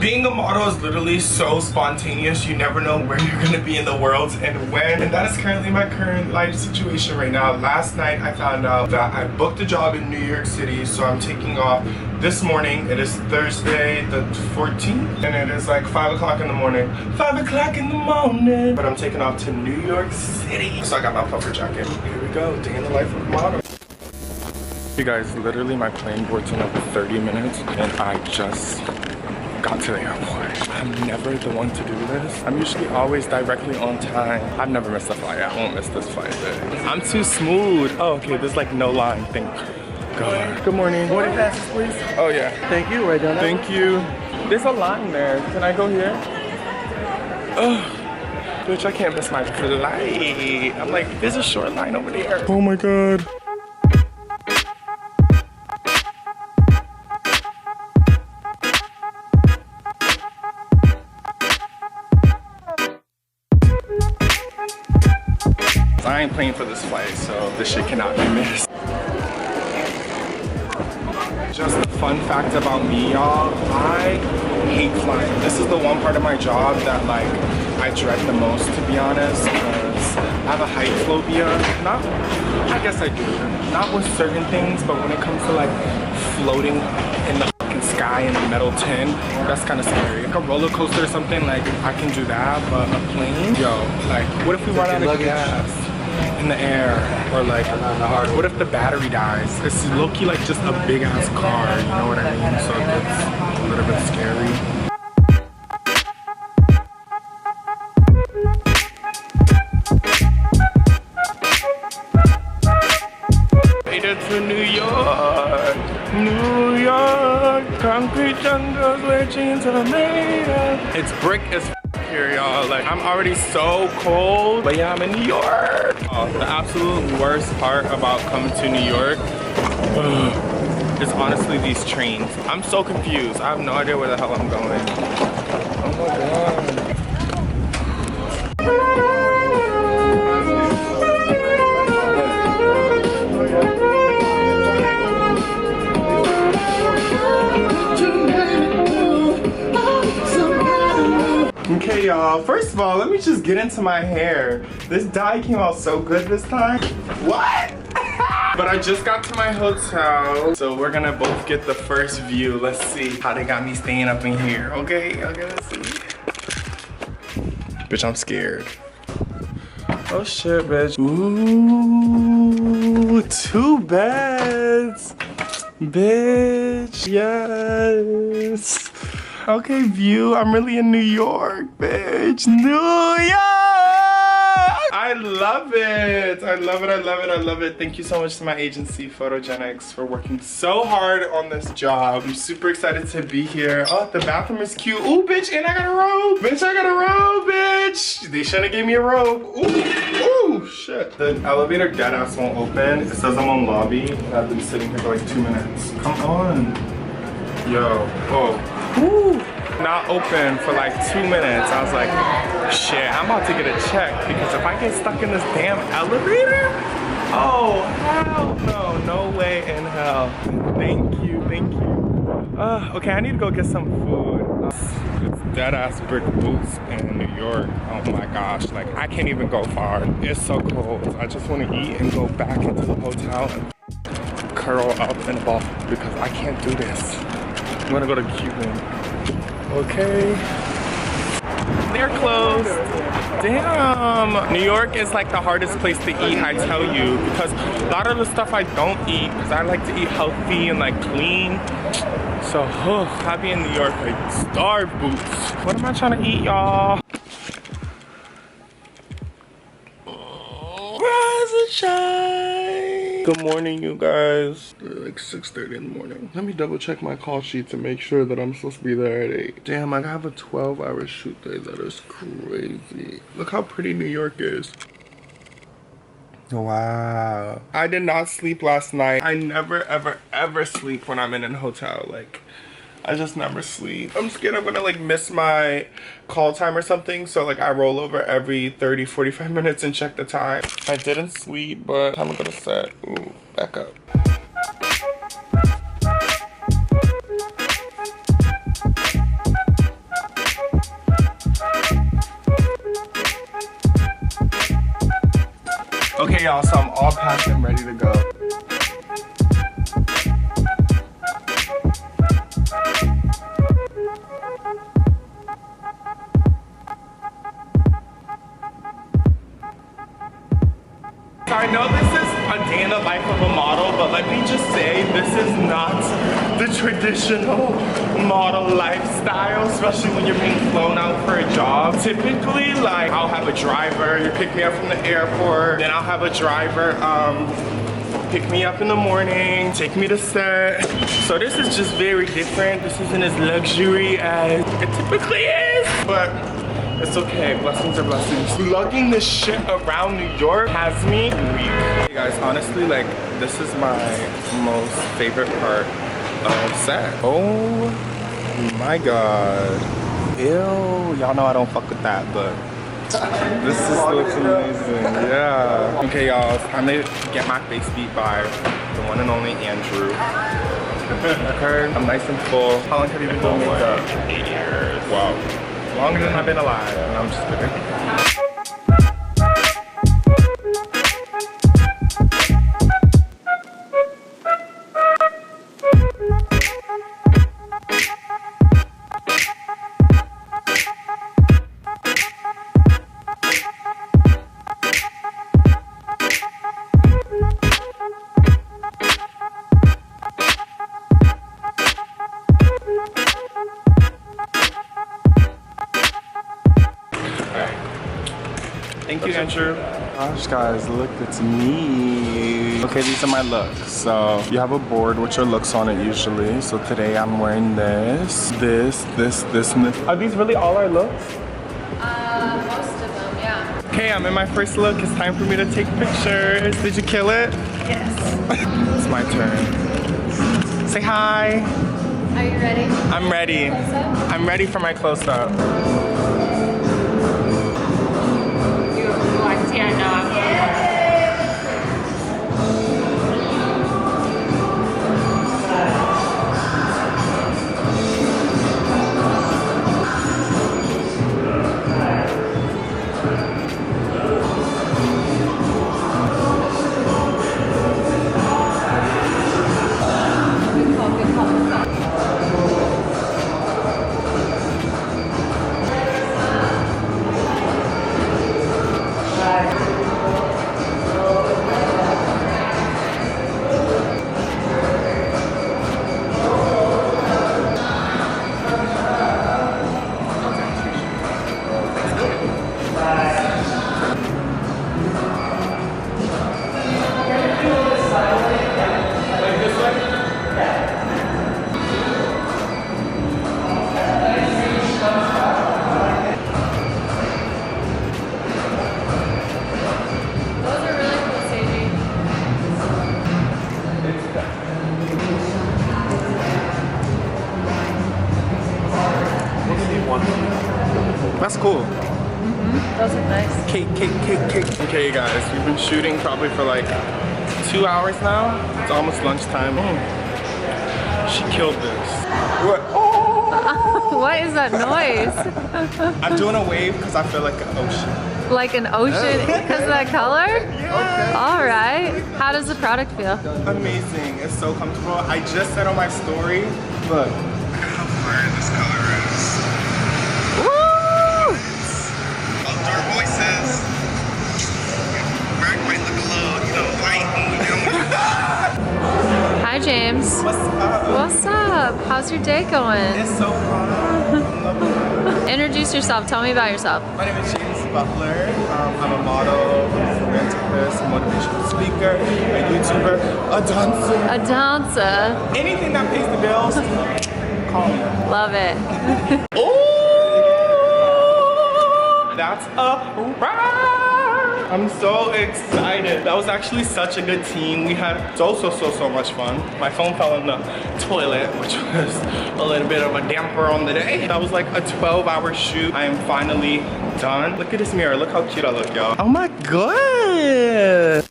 Being a model is literally so spontaneous. You never know where you're gonna be in the world and when. And that is currently my current life situation right now. Last night I found out that I booked a job in New York City, so I'm taking off this morning. It is Thursday the 14th and it is like 5 o'clock in the morning. 5 o'clock in the morning. But I'm taking off to New York City. So I got my puffer jacket. Here we go, day in the life of a model. You guys, literally my plane boards in like 30 minutes and I just got to the airport. I'm never the one to do this. I'm usually always directly on time. I've never missed a flight. I won't miss this flight today. I'm too smooth. Oh, okay, there's like no line. Thank God. Good morning. Boarding passes, please. Oh yeah. Thank you, right down there. Thank you. There's a line there. Can I go here? Oh, bitch, I can't miss my flight. I'm like, there's a short line over there. Oh my God. I ain't paying for this flight, so this shit cannot be missed. Just a fun fact about me, y'all. I hate flying. This is the one part of my job that like I dread the most, to be honest, because I have a height phobia. I guess I do. Not with certain things, but when it comes to like floating in the fucking sky in a metal tin, that's kind of scary. Like a roller coaster or something, like I can do that, but a plane, yo, like what if we run out of gas in the air, or like what if the battery dies? It's low-key like just a big ass car, you know what I mean? So it's a little bit scary. Made it to New York, New York, concrete jungles where jeans are made of. It's brick as here, y'all. Like, I'm already so cold, but yeah, I'm in New York. Oh, the absolute worst part about coming to New York is honestly these trains. I'm so confused. I have no idea where the hell I'm going. Oh my God. Okay, y'all, first of all, let me just get into my hair. This dye came out so good this time. What? But I just got to my hotel, so we're gonna both get the first view. Let's see how they got me staying up in here. Okay, let's see. Bitch, I'm scared. Oh shit, bitch. Ooh, 2 beds. Bitch, yes. Okay, view, I'm really in New York, bitch. New York! I love it. I love it, I love it, I love it. Thank you so much to my agency, Photogenics, for working so hard on this job. I'm super excited to be here. Oh, the bathroom is cute. Ooh, bitch, and I got a robe. Bitch, I got a robe, bitch. They shouldn't have gave me a robe. Ooh, ooh, shit. The elevator deadass won't open. It says I'm on lobby, and I've been sitting here for like 2 minutes. Come on. Yo, oh. Woo. Not open for like 2 minutes. I was like, shit, I'm about to get a check because if I get stuck in this damn elevator, oh, hell no, no way in hell. Thank you, thank you. Okay, I need to go get some food. It's dead ass brick boots in New York. Oh my gosh, like I can't even go far. It's so cold. I just want to eat and go back into the hotel and curl up in a ball because I can't do this. I'm gonna go to Cuban. Okay. They're closed. Damn. New York is like the hardest place to eat, I tell you, because a lot of the stuff I don't eat, because I like to eat healthy and like clean. So, I be in New York like starve boots. What am I trying to eat, y'all? Rise and shine. Good morning, you guys. It's like 6:30 in the morning. Let me double check my call sheet to make sure that I'm supposed to be there at 8. Damn, I have a 12-hour shoot day. That is crazy. Look how pretty New York is. Wow. I did not sleep last night. I never, ever, ever sleep when I'm in a hotel. Like, I just never sleep. I'm scared I'm gonna like miss my call time or something. So like I roll over every 30, 45 minutes and check the time. I didn't sleep, but I'm gonna set. Ooh, back up. y'all, so I'm all packed and ready to go. I know this is a day in the life of a model, but let me just say this is not the traditional model lifestyle, especially when you're being flown out for a job. Typically, like, I'll have a driver, you pick me up from the airport, then I'll have a driver pick me up in the morning, take me to set. So this is just very different. This isn't as luxury as it typically is, but it's okay, blessings are blessings. Lugging this shit around New York has me weak. Hey guys, honestly, like, this is my most favorite part of set. Oh my God. Ew, y'all know I don't fuck with that, but this is looks amazing, yeah. Okay y'all, it's time to get my face beat by the one and only Andrew. Okay, I'm nice and full. How long have you been doing makeup? 8 years. Wow. Longer than I've been alive, and I'm just kidding. Thank you, Andrew. Gosh, guys, look, it's me. Okay, these are my looks. So you have a board with your looks on it usually. So today I'm wearing this, and this. Are these really all our looks? Most of them, yeah. Okay, I'm in my first look. It's time for me to take pictures. Did you kill it? Yes. It's my turn. Say hi. Are you ready? I'm ready. I'm ready for my close-up. Yeah, no, I'm That's cool. Those are nice. Cake. Okay, guys, we've been shooting probably for like 2 hours now. It's almost lunchtime. She killed this. What? Oh! What is that noise? I'm doing a wave because I feel like an ocean. Like an ocean because of that color? Yeah. All right. How does the product feel? Amazing. It's so comfortable. I just said on my story, look. Look at how fire this color is. Woo! Outdoor voices. Mark might look a little, you know, white. Hi, James. What's up? What's up? How's your day going? It's so fun. Introduce yourself. Tell me about yourself. My name is James Butler. I'm a model, a philanthropist, a motivational speaker, a YouTuber, a dancer. A dancer. Anything that pays the bills, call me. Love it. Ooh, that's a wrap. I'm so excited. That was actually such a good team. We had so much fun. My phone fell in the toilet, which was a little bit of a damper on the day. That was like a 12-hour shoot. I am finally done. Look at this mirror. Look how cute I look, y'all. Oh my god.